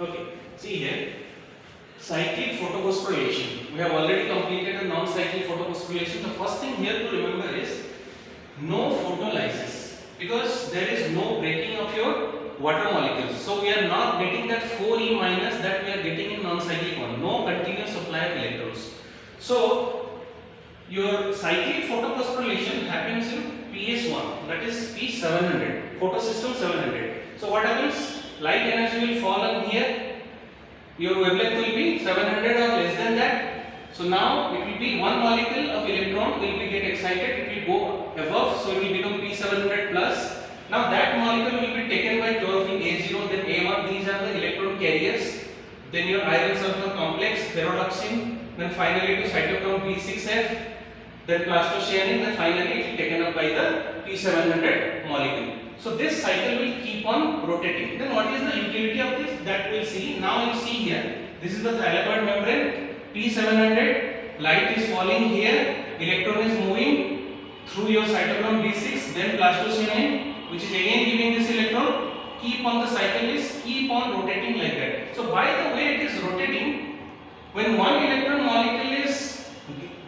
Okay, see here, cyclic photophosphorylation. We have already completed a non-cyclic photophosphorylation. The first thing here to remember is no photolysis, because there is no breaking of your water molecules. So we are not getting that 4e minus that we are getting in non-cyclic one. No continuous supply of electrons. So your cyclic photophosphorylation happens in PS1, that is P700, photosystem 700. So what happens? Light energy will fall on here. Your wavelength will be 700 or less than that. So now it will be one molecule of electron will be get excited. It will go above, so it will become P700 plus. Now that molecule will be taken by chlorophyll A0, then A1. These are the electron carriers. Then your iron sulfur complex, ferrodoxin. Then finally to cytochrome P6F. Then plastocyanin. Then finally it is taken up by the P700 molecule. So this cycle will keep on rotating. Then what is the utility of this? That we'll see. Now you see here. This is the thylakoid membrane. P700. Light is falling here. Electron is moving through your cytochrome B6. Then plastocyanin, which is again giving this electron. Keep on the cycle is keep on rotating like that. So by the way it is rotating, when one electron molecule is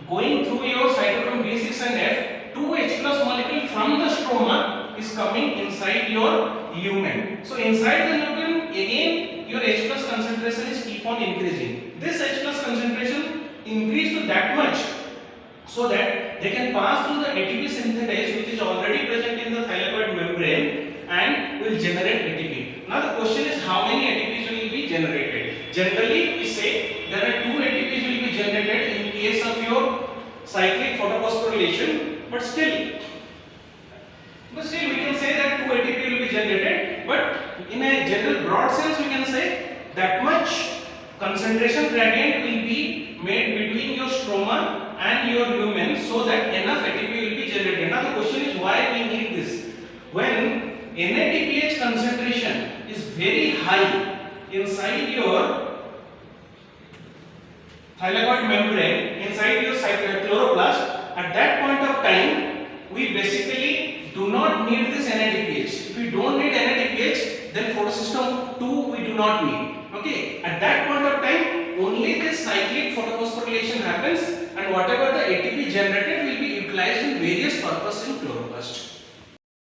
going through your cytochrome B6 and F, 2H plus molecule from the stroma is coming inside your lumen. So inside the lumen again your H plus concentration is keep on increasing. This H plus concentration increase to that much so that they can pass through the ATP synthetase which is already present in the thylakoid membrane and will generate ATP. Now the question is how many ATPs will be generated? Generally we say there are 2 ATPs will be generated in case of your cyclic photophosphorylation, but still we can say that 2 ATP will be generated, but in a general broad sense we can say that much concentration gradient will be made between your stroma and your lumen so that enough ATP will be generated. Now the question is why we need this? When NADPH concentration is very high inside your thylakoid membrane, inside your chloroplast, at that point of time we basically do not need this NADPH. If we don't need NADPH, then photosystem 2 we do not need. Okay, at that point of time only this cyclic photophosphorylation happens and whatever the ATP generated will be utilized in various purposes in